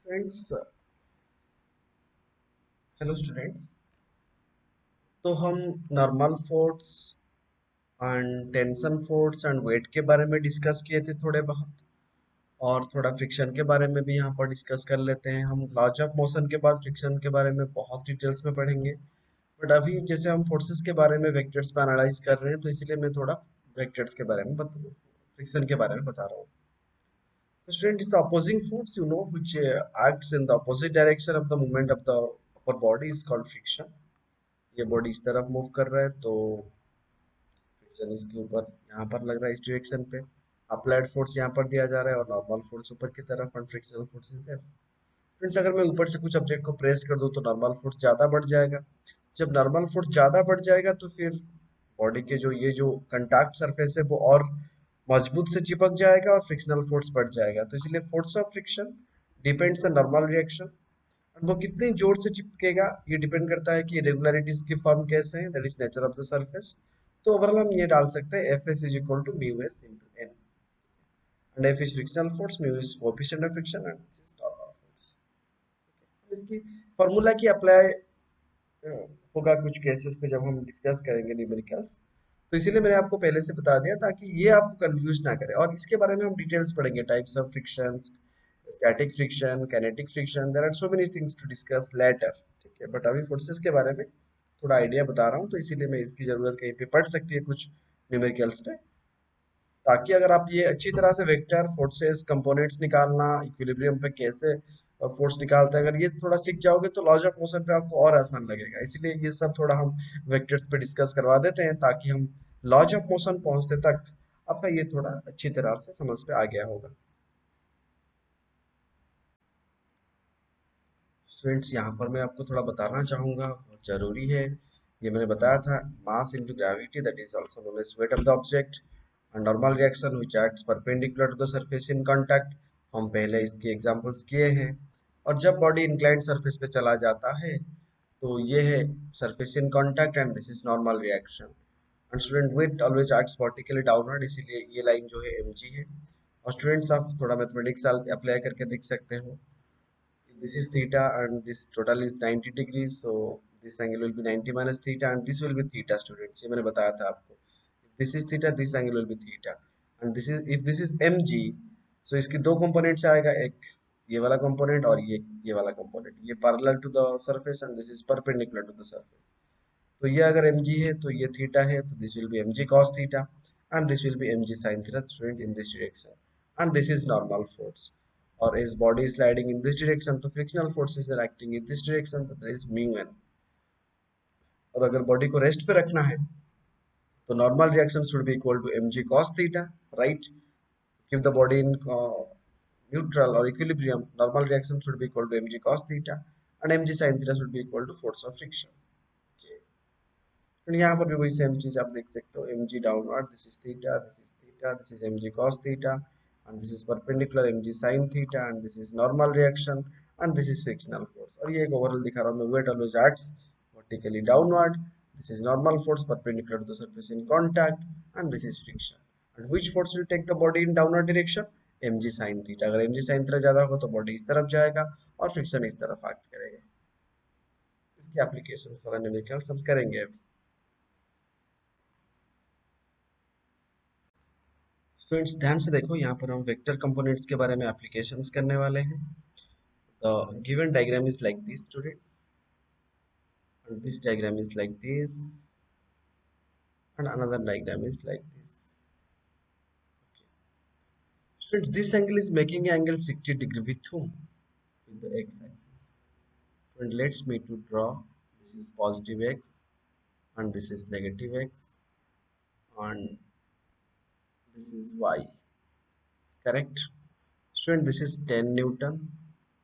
Friends, hello students. तो हम normal force and tension force and weight के बारे में डिस्कस किए थे थोड़े बहुत, और थोड़ा फ्रिक्शन के बारे में भी यहाँ पर डिस्कस कर लेते हैं। हम लॉज ऑफ मोशन के बाद फ्रिक्शन के बारे में बहुत डिटेल्स में पढ़ेंगे, बट अभी जैसे हम फोर्सेस के बारे में वेक्टर्स पे एनालाइज कर रहे हैं, तो इसलिए मैं थोड़ा वेक्टर्स के बारे में फ्रिक्शन के बारे में बता रहा हूँ। So student, is the opposing force, which acts in the opposite direction of the movement of the upper body is called friction. ये बॉडी इस तरफ मूव कर रहा है, तो फ्रिक्शन इसके ऊपर यहाँ पर लग रहा है इस डायरेक्शन पे। अप्लाइड फोर्स यहाँ पर दिया जा रहा है और नॉर्मल फोर्स ऊपर की तरफ, and frictional force is F. Friends, अगर मैं ऊपर से कुछ ऑब्जेक्ट को प्रेस कर दूं तो नॉर्मल फोर्स ज्यादा बढ़ जाएगा। जब नॉर्मल फोर्स ज्यादा बढ़ जाएगा तो फिर बॉडी के जो कंटैक्ट सरफेस है वो और मजबूत से चिपक जाएगा और फ्रिक्शनल फोर्स बढ़ जाएगा। तो इसलिए force of friction depends on normal reaction. वो कितनी जोर से चिपकेगा ये डिपेंड करता है कि रेगुलरिटीज की फॉर्म कैसे है, that is nature of the surface. तो ओवरऑल हम ये डाल सकते हैं F S is equal to mu S into N, and F is frictional force, mu is coefficient of friction, and this is normal force. इसकी formula की apply होगा कुछ केसेस पे जब हम डिस्कस करेंगे न्यूमेरिकल्स। तो इसीलिए मैंने आपको पहले से बता दिया ताकि ये आपको कंफ्यूज ना करे, और इसके बारे में हम डिटेल्स पढ़ेंगे, types of frictions, static friction, kinetic friction, there are so many things to discuss later. ठीक है, बट अभी फोर्सेस के बारे में थोड़ा आइडिया बता रहा हूँ, तो इसीलिए मैं इसकी जरूरत कहीं पे पड़ सकती है कुछ न्यूमेरिकल्स पे, ताकि अगर आप ये अच्छी तरह से वेक्टर फोर्सेस कंपोनेंट्स निकालना, इक्विलिब्रियम पे कैसे फोर्स निकालते हैं, अगर ये थोड़ा सीख जाओगे तो लॉज ऑफ मोशन पे आपको और आसान लगेगा। इसीलिए ये सब थोड़ा हम वेक्टर्स पे डिस्कस करवा देते हैं, ताकि हम लॉज ऑफ मोशन पहुंचते तक आपका ये थोड़ा अच्छी तरह से समझ पे आ गया होगा। फ्रेंड्स, यहाँ पर मैं आपको थोड़ा बताना चाहूंगा, बहुत जरूरी है। ये मैंने बताया था, mass into gravity, that is also known as weight of the object, and normal reaction which acts perpendicular to the surface in contact. हम पहले इसके एग्जांपल्स किए हैं। और जब बॉडी इंक्लाइंड सरफेस पे चला जाता है, तो ये है surface in contact, and this is normal reaction. And student, weight always acts vertically downward, इसीलिए ये लाइन जो है mg है। और स्टूडेंट्स, आप थोड़ा मैथमेटिक्स अप्लाई करके देख सकते हो। This is theta and this total is 90 degrees, so this angle will be 90 minus theta, and this will be theta students, ये मैंने बताया था आपको। This is theta, this angle will be theta, and this is, if this is mg, so इसके दो components आएगा, एक ये वाला कंपोनेंट और ये वाला कंपोनेंट, ये parallel to the surface and this is perpendicular to the surface. तो ये अगर mg है तो ये थीटा है, तो this will B mg cos theta, and this will be mg sin theta student in this direction, and this is normal force। और इस body is sliding in this direction, तो frictional forces are acting in this direction, तो that is mu n। और अगर body को rest पे रखना है, तो normal reaction should be equal to mg cos theta, right. Keep the body in neutral or equilibrium, normal reaction should be equal to mg cos theta, and mg sin theta should be equal to force of friction। okay। तो यहाँ पर भी वही same चीज आप देख सकते हो, mg downward, this is theta, this is theta, this is mg cos theta, and this is perpendicular mg sin theta, and this is normal reaction, and this is frictional force। और ये एक overall दिखा रहा हूँ मैं, weight always acts vertically downward, this is normal force perpendicular to the surface in contact, and this is friction। and which force will take the body in downward direction? mg sin theta। अगर mg sin theta ज्यादा होगा तो body इस तरफ जाएगा और friction इस तरफ एक्ट करेगा। इसकी एप्लीकेशंस वाला न्यूमेरिकल्स हम करेंगे अभी। फ्रेंड्स, ध्यान से देखो, यहाँ पर हम वेक्टर कंपोनेंट्स के बारे में एप्लीकेशंस करने वाले हैं। The given diagram is like this students, and this diagram is like this, and another diagram is like this। Friends, this angle is making angle 60 degree with whom? With the x-axis। And let's me to draw, this is positive x and this is negative x, and this is y, correct? So this is 10 Newton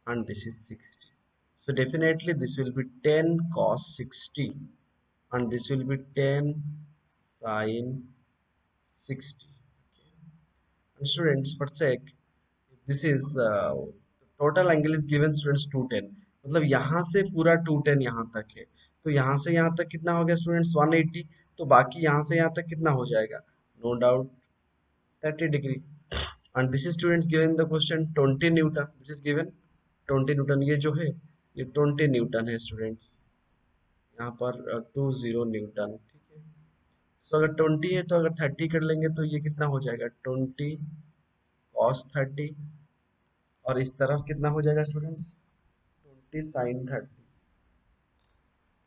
and this is 60, so definitely this will be 10 cos 60, and this will be 10 sin 60। And students, for sec, this is total angle is given students 210, मतलब यहाँ से पूरा 210 यहाँ तक है, तो यहाँ से यहाँ तक कितना हो गया स्टूडेंट्स 180, तो बाकी यहाँ से यहाँ तक कितना हो जाएगा, no doubt 30 degree. and this is students given the question 20 Newton, this is given 20 Newton ये जो है, ये 20 न्यूटन है स्टूडेंट्स, यहाँ पर 20 न्यूटन, ठीक है। सो अगर 20 है तो अगर 30 कर लेंगे तो ये कितना हो जाएगा, 20 cos 30, और इस तरफ कितना हो जाएगा स्टूडेंट्स, 20 sin 30,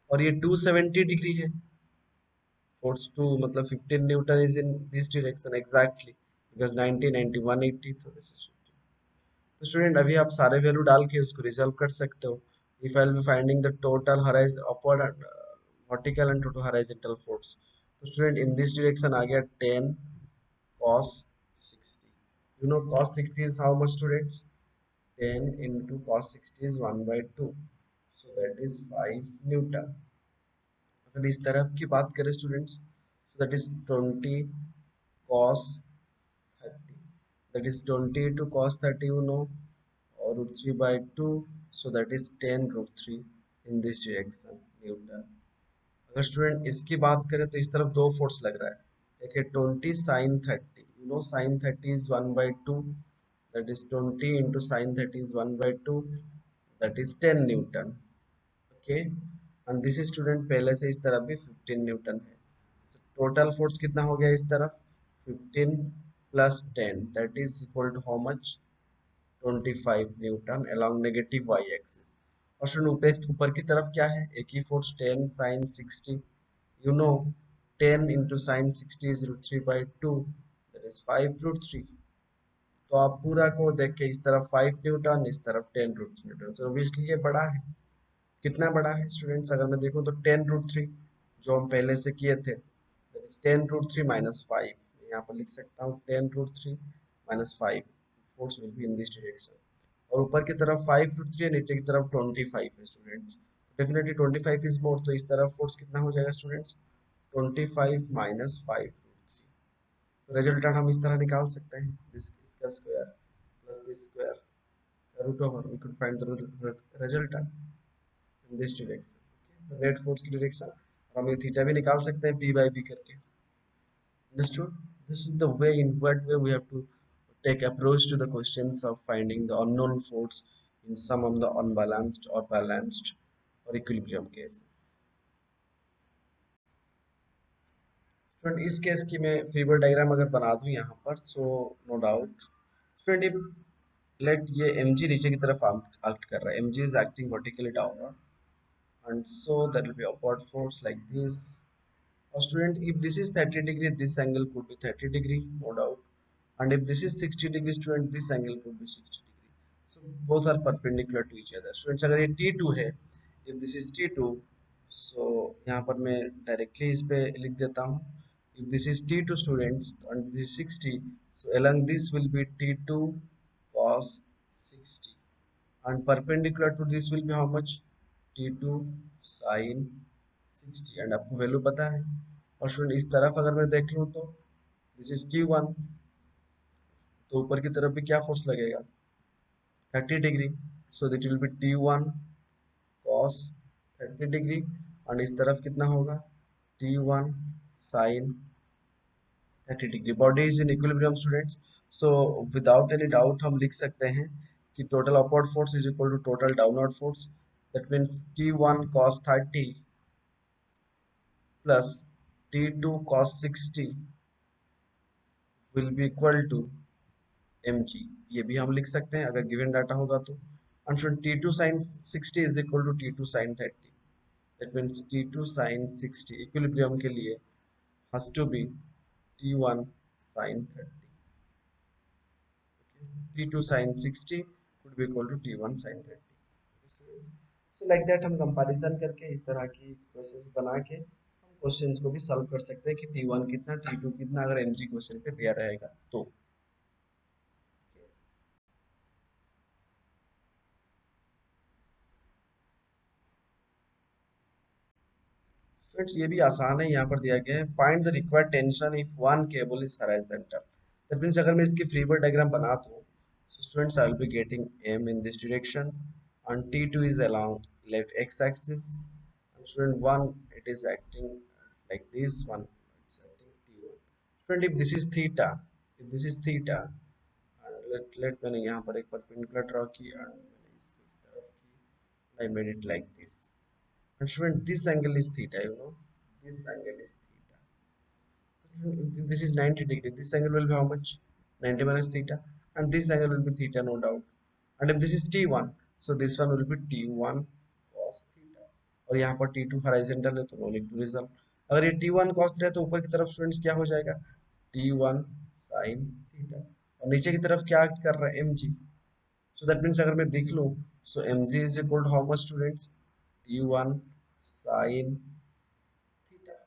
और ये 270 डिग्री है, force 2 मतलब 15 Newton is in this direction exactly, because 90 90 180, so this is 15. तो स्टूडेंट अभी आप सारे वैल्यू डाल के उसको रिजॉल्व कर सकते हो। If I will be finding the total हराइज upward and vertical and total horizontal force, तो स्टूडेंट इन दिस डायरेक्शन आ गया 10 cos 60, you know cos 60 is how much students, 10 into cos 60 is 1 by 2, so that is 5 Newton. अगर इस तरफ की बात करें students, so that is 20 cos 30, that is 20 to cos 30, you know, or root 3 by 2, so that is 10 root 3 in this direction Newton. अगर student इसकी बात करें तो इस तरफ दो फोर्स लग रहा है, एक है 20 sin 30, you know sin 30 is 1 by 2, that is 20 into sin 30 is 1 by 2, that is 10 Newton, okay. And this student पहले से इस तरफ भी 15 न्यूटन है, टोटल फोर्स कितना हो गया इस तरफ, 15 plus 10, that is equal to how much, 25 newton along negative Y axis. और स्टूडेंट ऊपर की तरफ क्या है, एक ही force 10 sin 60, you know 10 into sin 60 is root 3 by 2, that is 5 root 3। तो आप पूरा को देख के इस तरफ 5 न्यूटन, इस तरफ 10 रूट न्यूटन, so obviously ये बड़ा है। कितना बड़ा है स्टूडेंट्स, अगर मैं देखूं तो 10 रूट 3 जो हम पहले से किए थे, that is 10 रूट 3 minus 5, यहाँ पर लिख सकता हूँ 10 root 3 minus 5, force will be in this direction। और ऊपर की तरफ 5 रूट 3 है, नीचे की तरफ 25 है स्टूडेंट्स, डेफिनेटली 25 इज मोर, तो इस तरफ फोर्स कितना हो जाएगा स्टूडेंट्स, 25 माइनस 5 रूट 3। तो रिजल्टेंट हम इस तरह निकाल सकते हैं, दिस इसका square plus this square root over, we could find the resultant in this direction, the net force की डायरेक्शन, और हम ये थीटा भी निकाल सकते हैं p by b करके। Understood? This is the way, in what way we have to take approach to the questions of finding the unknown force in some of the unbalanced or balanced or equilibrium cases. Friend इस case की मैं फेवर diagram अगर बना दूं यहाँ पर, so no doubt friend, if let ये mg नीचे की तरफ एक्ट कर रहा है, mg is acting vertically downward, and so that will be upward force like this. Or student, if this is 30 degree, this angle could be 30 degree, no doubt. And if this is 60 degree, student, this angle could be 60 degree. So both are perpendicular to each other. Students, अगर ये T2 है, if this is T2, so यहाँ पर मैं directly इस पे लिख देता हूँ, if this is T2 students and this is 60, so along this will be T2 cos 60, and perpendicular to this will be how much, T2 sin 60, and आपको value पता है। और स्टूडेंट इस तरफ अगर मैं देख लूँ तो दिस इज T1, तो ऊपर की तरफ भी क्या फोर्स लगेगा, 30 degree, so that will be T1 cos 30 degree, और इस तरफ कितना होगा, T1 sin 30 degree. Body is in equilibrium students, so without any doubt हम लिख सकते हैं कि total upward force is equal to total downward force, that means T1 cos 30 plus T2 cos 60 will be equal to mg, ये भी हम लिख सकते हैं अगर गिवन डाटा होगा तो। and from T2 sin 60 is equal to T2 sin 30, that means T2 sin 60 equilibrium के लिए has to be T1 sin 30, okay? T2 sin 60 could be equal to T1 sin 30, so like that हम comparison करके इस तरह की questions बना के हम क्वेश्चंस को भी सॉल्व कर सकते हैं कि T1 कितना T2 कितना, अगर mg क्वेश्चन पे दिया रहेगा तो। स्टूडेंट्स ये भी आसान है, यहाँ पर दिया गया है find the required tension if one cable is horizontal, that means अगर मैं इसकी फ्री बॉडी डायग्राम बना दूं, so students I will be getting m in this direction and T2 is along left x axis, and student 1 it is acting like this one, it's acting T1। student if this is theta, if this is theta, and let मैंने यहाँ पर एक perpendicular draw किया, I made it like this. And student, this angle is theta, you know. This angle is theta. If this is 90 degree, this angle will be how much? 90 minus theta. And this angle will be theta, no doubt. And if this is T1, so this one will be T1 cos theta. और यहाँ पर T2 horizontal है तो no need to resolve. अगर ये T1 cos theta है तो ऊपर की तरफ स्टूडेंट्स क्या हो जाएगा? T1 sin theta. और नीचे की तरफ क्या कर रहा है? mg. So that means अगर मैं देख लूँ, so mg is equal to how much students? T1 sin theta.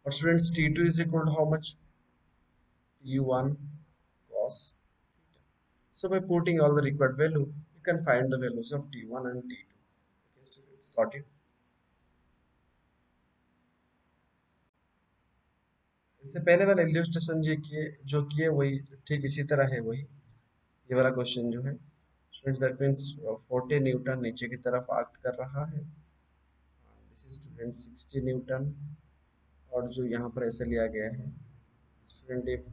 और students T2 is equal to how much? T1 cos theta. So by putting all the required value, you can find the values of T1 and T2. Okay, students, got it? इससे पहले वाला illustration जो किए वही ठीक इसी तरह है वही ये वाला क्वेश्चन जो है स्टूडेंट्स दैट मींस 40 न्यूटन नीचे की तरफ एक्ट कर रहा है दिस इज स्टूडेंट 60 न्यूटन और जो यहाँ पर ऐसे लिया गया है student if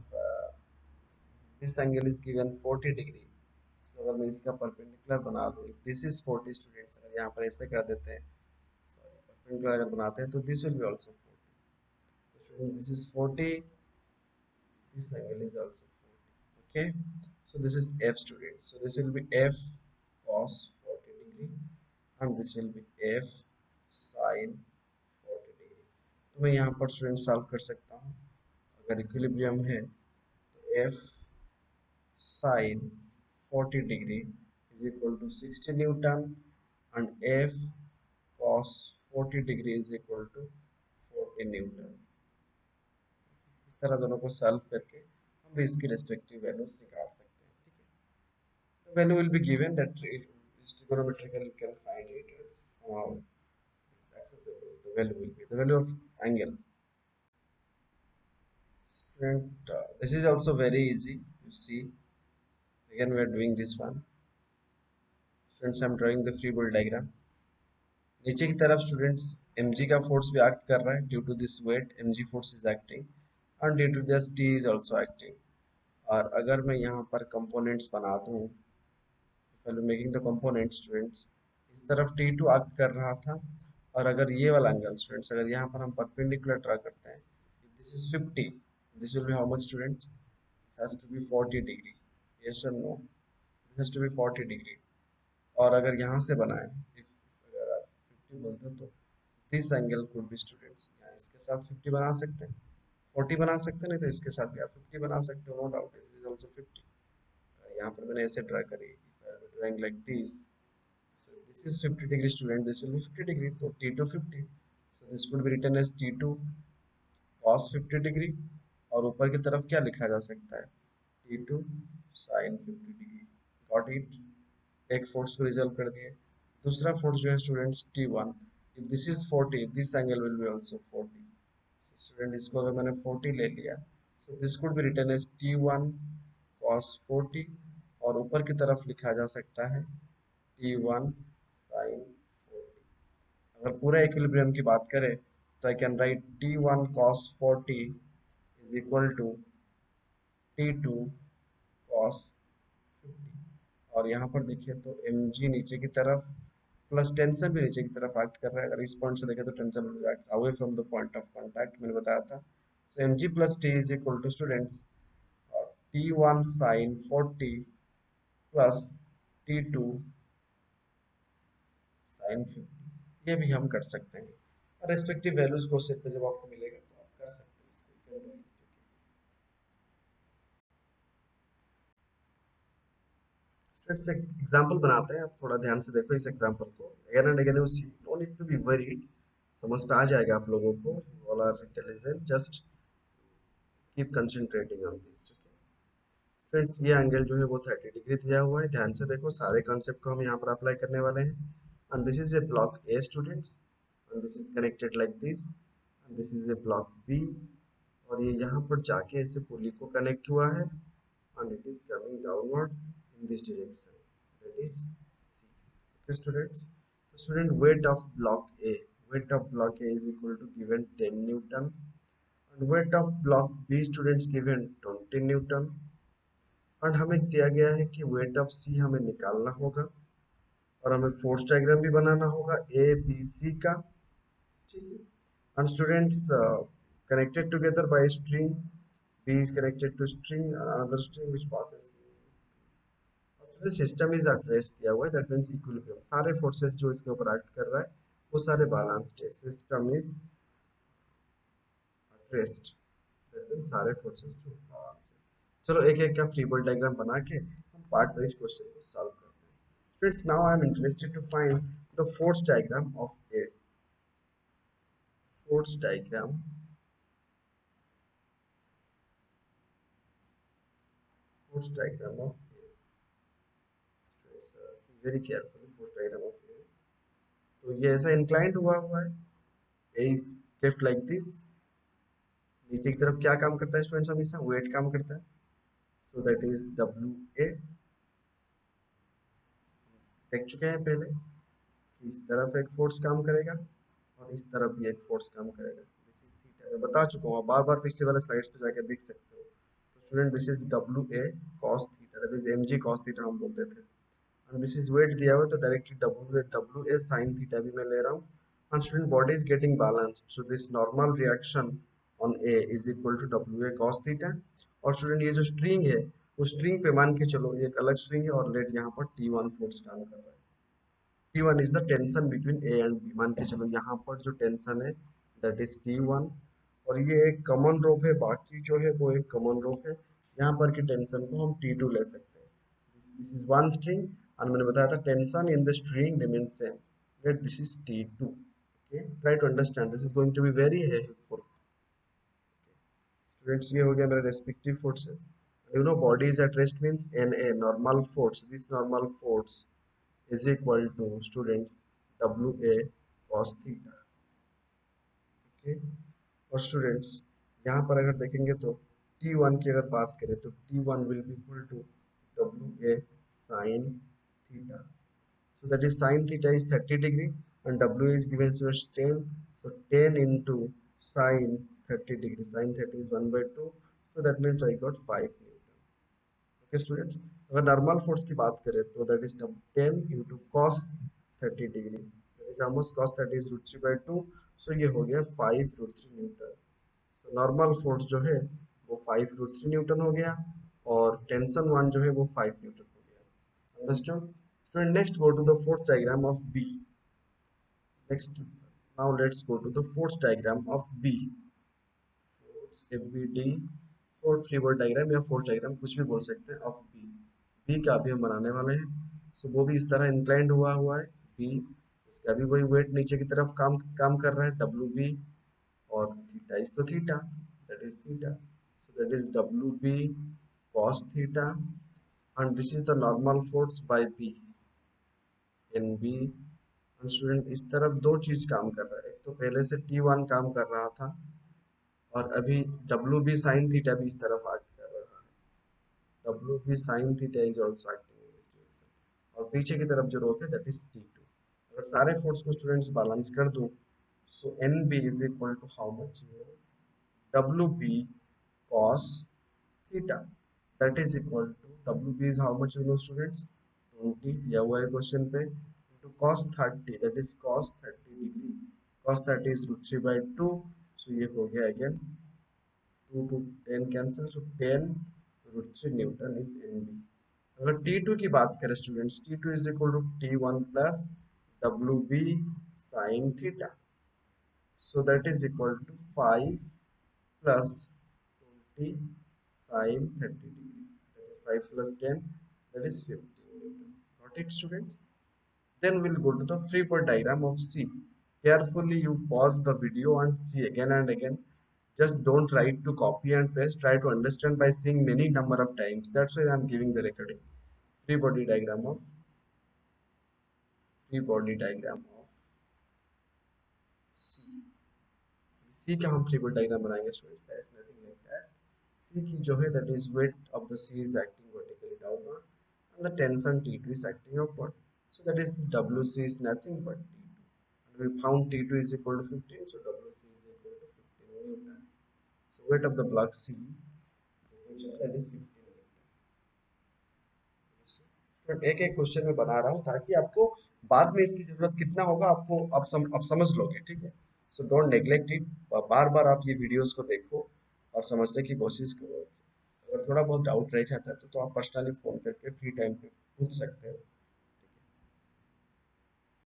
this angle is given 40 degree so अगर मैं इसका परपेंडिकुलर बना दूं इफ दिस इज 40 स्टूडेंट्स अगर यहाँ पर ऐसे कर देते हैं सॉरी परपेंडिकुलर अगर बनाते हैं तो this will be also 40 this is 40 this angle is also 40 okay so this is f students so this will be f cos 40 degree and this will be f sin 40 degree तो मैं यहाँ पर student solve कर सकता हूँ अगर equilibrium है तो f sin 40 degree is equal to 60 newton and f cos 40 degree is equal to 40 newton इस तरह दोनों को सॉल्व करके हम भी इसकी रेस्पेक्टिव वैल्यूज निकाल सकते हैं ठीक है the value will be given that it is trigonometrical you can find it it's somehow accessible the value will be the value of angle and this is also very easy you see again we are doing this one students I'm drawing the free body diagram नीचे की तरफ students mg का force भी act कर रहा है due to this weight mg force is acting and due to this t is also acting और अगर मैं यहाँ पर कंपोनेंट्स बना दूँ पहले मेकिंग द कंपोनेंट स्टूडेंट्स इस तरफ T2 आर्क कर रहा था और अगर ये वाला एंगल स्टूडेंट्स अगर यहाँ पर हम परपेंडिकुलर ड्रा करते हैं this is 50 this will be how much students this has to be 40 degree yes और no this has to be 40 degree और अगर यहाँ से बनाए अगर आप 50 बोलते हो तो this angle could be students यहाँ इसके साथ 50 बना सकते हैं 40 बना सकते हैं नहीं तो इसके साथ भी आप 50 बना सकते हो no doubt this is also 50 यहाँ पर मैंने ऐसे ड्रा करी drawing like this so this is 50 degree student this will be 50 degree so T2 50 so this could be written as T2 cos 50 degree और ऊपर की तरफ क्या लिखा जा सकता है T2 sin 50 degree got it एक फोर्स को रिजल्व कर दिए दूसरा फोर्स जो है students T1 if this is 40 this angle will be also 40 so student इसको अगर मैंने 40 ले लिया so this could be written as T1 cos 40 और ऊपर की तरफ लिखा जा सकता है T1 sin 40 अगर पूरा इक्विलिब्रियम की बात करें तो I can write T1 cos 40 is equal to T2 cos 50 और यहाँ पर देखिए तो mg नीचे की तरफ प्लस टेंशन भी नीचे की तरफ एक्ट कर रहा है अगर इस पॉइंट से देखें तो tension act away from the point of contact मैंने बताया था so mg plus t is equal to students T1 sin 40 plus T2 sin 50 ये भी हम कर सकते हैं और रेस्पेक्टिव वैल्यूज क्वेश्चन पे जब आपको मिलेगा तो आप कर सकते हैं इसको स्टूडेंट्स एक एग्जांपल बनाते हैं आप थोड़ा ध्यान से देखो इस एग्जांपल को again and again you see don't need to be worried समझ पे आ जाएगा आप लोगों को all are intelligent just keep concentrating on this friends ये एंगल जो है वो 30 डिग्री दिया हुआ है ध्यान से देखो सारे कॉन्सेप्ट को हम यहाँ पर अप्लाई करने वाले हैं and this is a block A students and this is connected like this and this is a block B और ये यहाँ पर जाके इसे पुली को कनेक्ट हुआ है and it is coming downward in this direction that is C okay students तो student weight of block A is equal to given 10 newton and weight of block B students given 20 newton और हमें दिया गया है कि weight of सी हमें निकालना होगा और हमें फोर्स डायग्राम भी बनाना होगा ए बी सी का, ठीक है। And students connected together by string, B is connected to string, another string which passes. The system is at rest किया हुआ है, that means equilibrium. सारे forces जो इसके ऊपर act कर रहा है वो सारे balanced है. System is at rest. That means सारे forces जो balance है. चलो एक एक का free body diagram बना के हम part wise question को solve करते हैं. Friends, now I am interested to find the force diagram of A. Force diagram. Force diagram of A. See very carefully force diagram of A. तो ये ऐसा inclined हुआ है, ए इज केप्ट लाइक दिस, नीचे की तरफ क्या काम करता है स्टूडेंट्स, हमेशा वेट काम करता है, सो दैट इज डब्ल्यू ए। देख चुके हैं पहले कि इस तरफ एक फोर्स काम करेगा और इस तरफ भी एक फोर्स काम करेगा, दिस इज थीटा, मैं बता चुका हूँ, बार बार पिछले वाले स्लाइड्स पे जाकर देख सकते हो। तो student this is W A cos theta, that is M G cos theta हम बोलते थे, and this is weight दिया हुआ है तो directly W A sin theta भी मैं ले रहा हूँ, and student body is getting balanced, so this normal reaction on A is equal to W A cos theta। और स्टूडेंट ये जो स्ट्रिंग है वो स्ट्रिंग पे मान के चलो ये एक अलग स्ट्रिंग है और लेट यहाँ पर T1 फोर्स काम कर रहा है, T1 is the tension between A and B, मान के चलो यहाँ पर जो टेंशन है that is T1, और ये एक कॉमन रोप है, बाकी जो है वो एक कॉमन रोप है, यहाँ पर की टेंशन को हम T2 ले सकते हैं, this is one string, और मैंने बताया था tension in the string remains same, that this is T2, okay, try to understand, this is going to be very helpful। Students, ये हो गया मेरा respective forces, you know body is at rest means NA normal force, this normal force is equal to students WA cos theta, okay। और students यहाँ पर अगर देखेंगे तो T1 की अगर बात करें तो T1 will be equal to WA sin theta, so that is sin theta is 30 degree and W is given to us 10, so 10 into sin 30 degree, sin 30 is 1 by 2, so that means I got 5 Newton, okay students। अगर normal force की बात करें तो that is 10 into cos 30 degree, is almost cos 30 is root 3 by 2, so ये हो गया 5 root 3 Newton, तो normal force जो है वो 5 root 3 न्यूटन हो गया और टेंशन वन जो है वो 5 न्यूटन हो गया, understood. Student next go to the force diagram of B, next now let's go to the force diagram of B, force ABD, force free body diagram या force diagram कुछ भी बोल सकते हैं ऑफ बी, बी का अभी हम बनाने वाले हैं, सो वो भी इस तरह इंक्लाइंड हुआ है बी, उसका भी वही वेट नीचे की तरफ काम काम कर रहा है डब्ल्यू बी, और थीटा इज तो theta, that is theta, so that is WB cos theta, and this is the normal force by B in B, and student इस तरफ दो चीज काम कर रहा है, एक तो पहले से T1 काम कर रहा था और अभी WB sin theta भी इस तरफ एक्ट कर रहा है, WB sin theta is also acting in this direction, और पीछे की तरफ जो रोक है that is T2, अगर सारे फोर्स को स्टूडेंट्स बैलेंस कर दूं, so NB is equal to how much, WB cos theta, that is equal to WB is how much you know students, 20 दिया हुआ है क्वेश्चन पे, into cos 30, that is cos 30 degree, cos 30 is root 3 by 2, so ये हो गया again 2 to 10 cancel, so 10 root 3 Newton is NB। अगर T2 की बात करें students, T2 is equal to T1 plus WB sin theta, so that is equal to 5 plus 20 sin 30 degree, that is 5 plus 10, that is 15 Newton. Got it students? Then we'll go to the free body diagram of C. Carefully you pause the video and see again and again. Just don't try to copy and paste. Try to understand by seeing many number of times. That's why I'm giving the recording. Free body diagram of C. C का हम free body diagram बनाएंगे students. There is nothing like that. C की जो है that is weight of the C is acting vertically downward and the tension T2 is acting upward. So that is WC is nothing but T2. And we found T2 is equal to 15, so WC is equal to 15 Newton. So weight of the block C that is 15 Newton. एक एक question में बना रहा हूँ ताकि आपको बाद में इसकी जरूरत कितना होगा आपको अब समझ लोगे, ठीक है। So don't neglect it. बार बार आप ये वीडियोस को देखो और समझने की कोशिश करो। अगर थोड़ा बहुत डाउट रह जाता है तो आप पर्सनली फोन करके फ्री टाइम पे पूछ सकते हो।